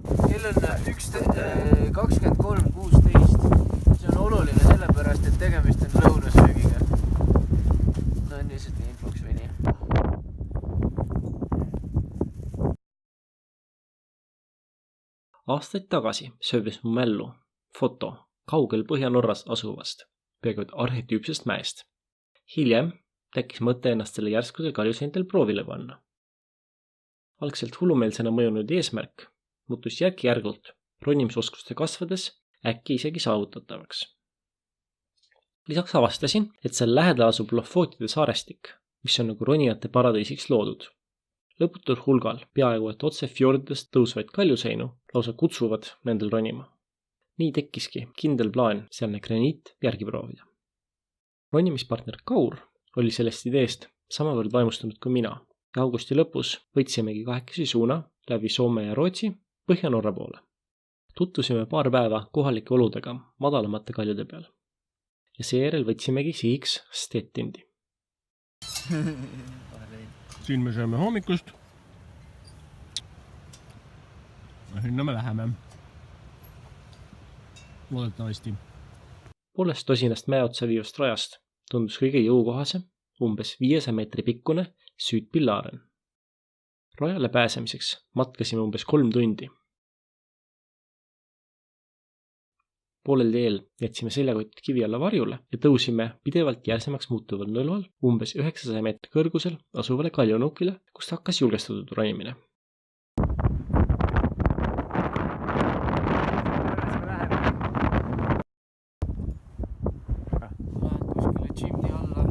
Kell on 23:16. See on oluline sellepärast, et tegemist on lõunasöögiga. No on lihtsalt nii infoks või nii. Aastaid tagasi sööbis mu mällu foto kaugel Põhja-Norras asuvast, peaaegu arhetüüpsest mäest. Hiljem tekkis mõte ennast selle järskusel kaljuseintel proovile panna. Algselt hullumeelsena mõjunud eesmärk muutus järk-järgult ronimisoskuste kasvades äkki isegi saavutatavaks. Lisaks avastasin, et seal lähedal asub Lofootide saarestik, mis on nagu ronijate paradiisiks loodud. Lõputul hulgal peaaegu et otse fjordidest tõusvaid kaljuseinu lausa kutsuvad nendel ronima. Nii tekkiski kindel plaan sealne graniit järgi proovida. Ronimispartner Kaur oli sellest ideest samavõrd vaimustunud kui mina ja augusti lõpus võtsimegi kahekesi suuna läbi Soome ja Rootsi Põhja-Norra poole. Tutvusime paar päeva kohalike oludega madalamate kaljude peal ja seejärel võtsimegi sihiks Stettindi. Siin me sööme hommikust. Sinna me läheme. Loodetavasti. Poolest tosinast mäeotsa viivast rajast tundus kõige jõukohasem umbes 500 meetri pikkune Süüd-Pillaren. Rajale pääsemiseks matkasime umbes 3 tundi. Poolel teel jätsime seljakotid kivi alla varjule ja tõusime pidevalt jääsemaks muutuval nõlval umbes 900 meetri kõrgusel asuvale kaljunukile, kust hakkas julgestatud ronimine. Kuskile Jimni alla.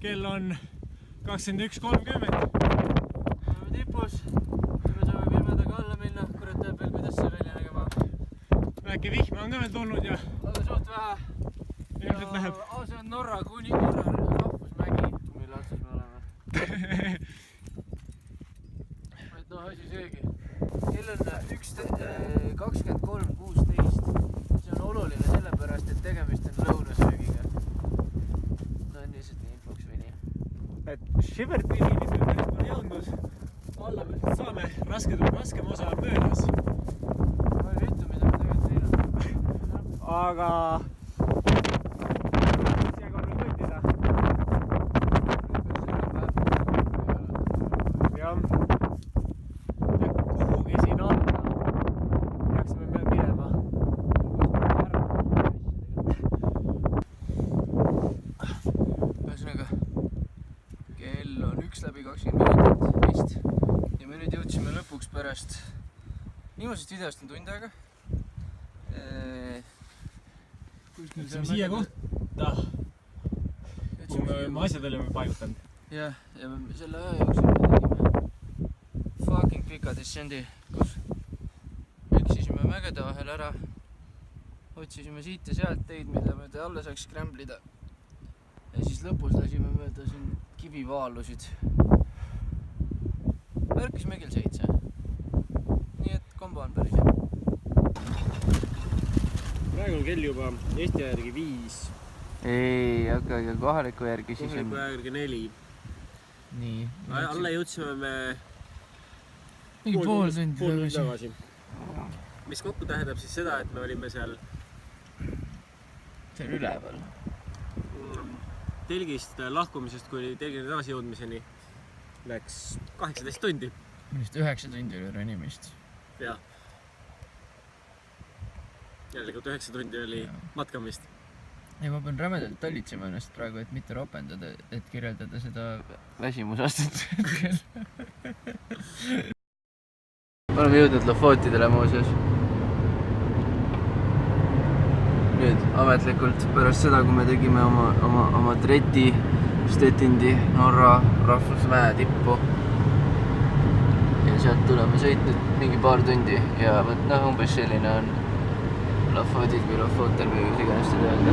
Kell on 21:30. Oleme tipus. Me saame pimedaga alla minna. Kurat teab veel, kuidas see välja nägema. Väike vihma on ka veel tulnud ja Aga suht vähe. ilmselt läheb. See on Norra rahvusmägi, mille otsas me oleme. Et noh, asi seegi. Kell on 23:16. See on oluline sellepärast, et tegemist on lõunasöögiga. No on lihtsalt nii infoks või nii. Et Shivertini on jõudnud. Alla me saame raskem osa möödas. Ma ei vittu, mida me tegelikult teinud. Aga siia korral võttida. Jah. Ja kuhugi siin alla peaksime me minema. Ühesõnaga, kell on 1:20 vist ja me nüüd jõudsime lõpuks pärast viimasest videost on tund aega. Jõudsime siia kohta, kuhu me oma asjad olime paigutanud. Jah, ja selle aja jooksul me tegime fucking pika descendi, kus üksisime mägede vahel ära, otsisime siit ja sealt teid, mille mööda alla saaks skrämblida. Ja siis lõpus lasime mööda siin kivivaalusid. Märkasime kell 7. Nii et kombo on päris hea. Praegu on kell juba Eesti järgi 5. Ei, aga kohaliku järgi siis Kohaliku järgi 4. Nii. Alla jõudsime me mingi pool tundi tagasi. Mis kokku tähendab siis seda, et me olime seal see on üleval. Telgist lahkumisest kuni telgini tagasi jõudmiseni läks 18 tundi. Millest 9 tundi oli ronimist. Jah. Jällegi 9 tundi oli matkamist. Ei, ma pean rämedalt tallitsema ennast praegu, et mitte ropendada, et kirjeldada seda väsimusastet hetkel. Oleme jõudnud Lofootidele muuseas. Nüüd. ametlikult pärast seda, kui me tegime oma treti Stettindi Norra rahvusmäe tippu. Ja sealt tuleme sõitnud mingi paar tundi ja võt umbes selline on Lofotil või Lofotel või kus iganes seda öelda.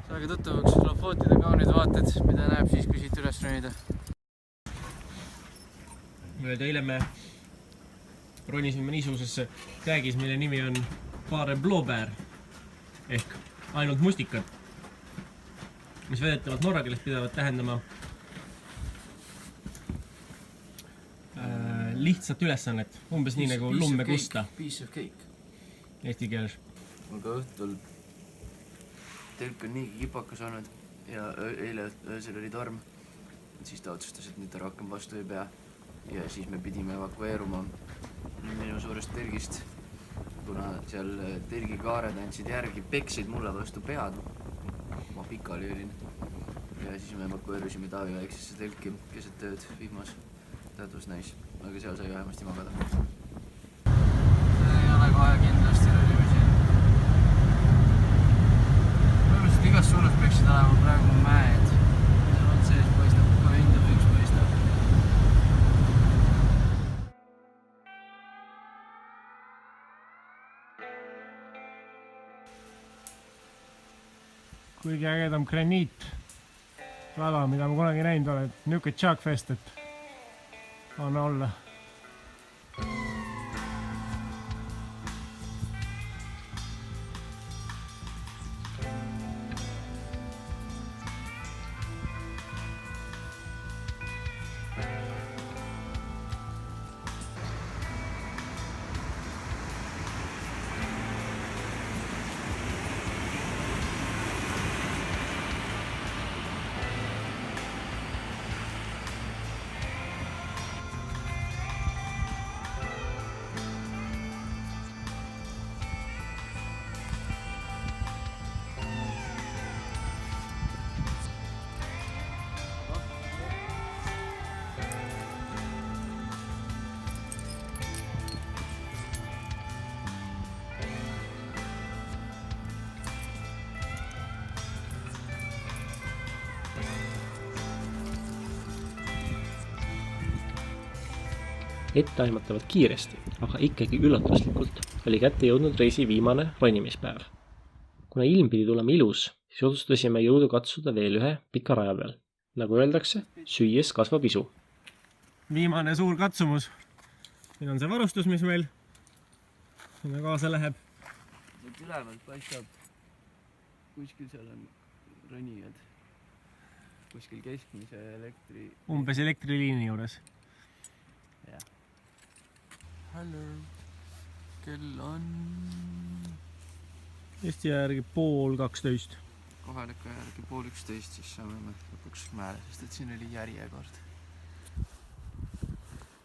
Saage tuttavaks Lofotide kaunid vaated, mida näeb siis, kui siit üles ronida. Eile me ronisime niisugusesse täägis, mille nimi on Bare Blåbär ehk ainult mustikad, mis väidetavalt norra keeles pidavat tähendama lihtsat ülesannet, umbes nii nagu lumme kusta Piece of cake. eesti keeles. Mul ka õhtul telk on niigi kipakas olnud ja eile öösel oli torm. Siis ta otsustas, et nüüd ta rohkem vastu ei pea. Ja siis me pidime evakueeruma minu suurest telgist, kuna seal telgikaared andsid järgi, peksid mulle vastu pead. Ma pikali olin. Ja siis me evakueerusime Taavi väiksesse telki keset tööd vihmas. That was nice, aga seal sai vähemasti magada. See ei ole kohe kindlasti rolimisi. Põhimõtteliselt igas suunas peaksid olema praegu mäed. On sees paistab, ka enda võiks paistab. Kuigi ägedam graniit lava, mida ma kunagi näinud olen. Niuke Chuckfest, et on olla. Etteaimatavalt kiiresti, aga ikkagi üllatuslikult oli kätte jõudnud reisi viimane ronimispäev. Kuna ilm pidi tulema ilus, siis otsustasime jõuda katsuda veel ühe pika raja peal. Nagu öeldakse, süües kasvab isu. Viimane suur katsumus. Siin on see varustus, mis meil sinna kaasa läheb. Ülevalt paistab, kuskil seal on ronijad. Kuskil keskmise elektri... Umbes elektriliini juures. Hallo, kell on... Eesti järgi 12:30. Kohaliku järgi 11:30, siis saame me lõpuks mäele, sest et siin oli järjekord.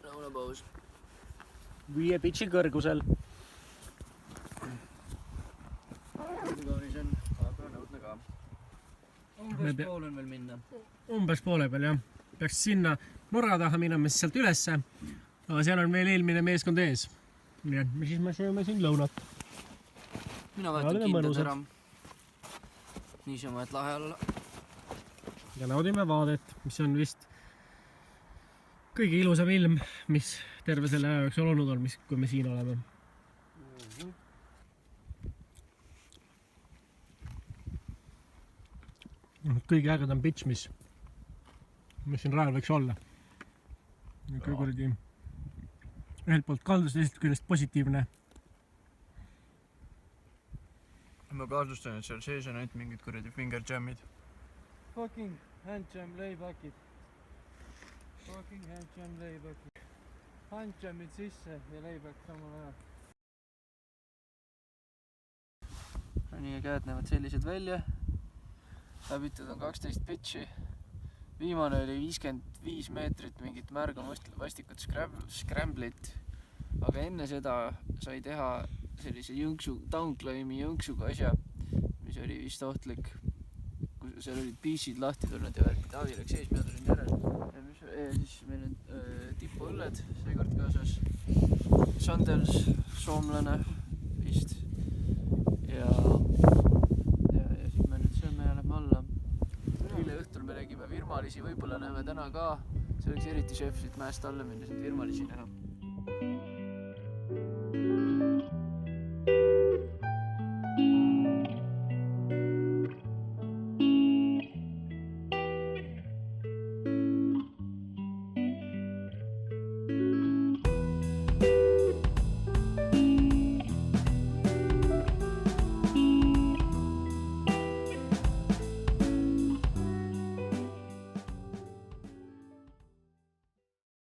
Launapaus. 5 pitsi kõrgusel. Kaunis on, aga nõudne ka. Umbes pool on veel minna. Umbes poole peal, jah. Peaks sinna Norra taha minema siis sealt ülesse. Aga seal on veel eelmine meeskond ees. Nii et siis me sööme siin lõunat. Mina vaatan kindad ära. Niisama, et lahe olla. Ja naudime vaadet, mis on vist kõige ilusam ilm, mis terve selle aja jooksul olnud on, kui me siin oleme. Kõige ägedam pitch, mis siin rajal võiks olla. Kõige kuradi ühelt poolt kaldus, teisest küljest positiivne. Ma kaardustan, et seal sees on ainult mingid kuradi finger jammid. Fucking hand jam leibakid. Fucking hand jam leibakid. Hand jamid sisse ja leibak samal ajal. Ronija käed näevad sellised välja. Läbitud on 12 pitchi. Viimane oli 55 meetrit mingit märga vastikut scramblit, aga enne seda sai teha sellise downclimbi jõnksuga asja, mis oli vist ohtlik, seal olid biisid lahti tulnud ja värk. Taavi läks ees, mina tulin järel. Ja siis meil on tipuõlled seekord kaasas. Sandels, soomlane vist. Ja siis me nüüd sööme ja lähme alla. Eile õhtul me nägime virmalisi, võib-olla näeme täna ka. See oleks eriti šef siit mäest alla minna, siit virmalisi näha.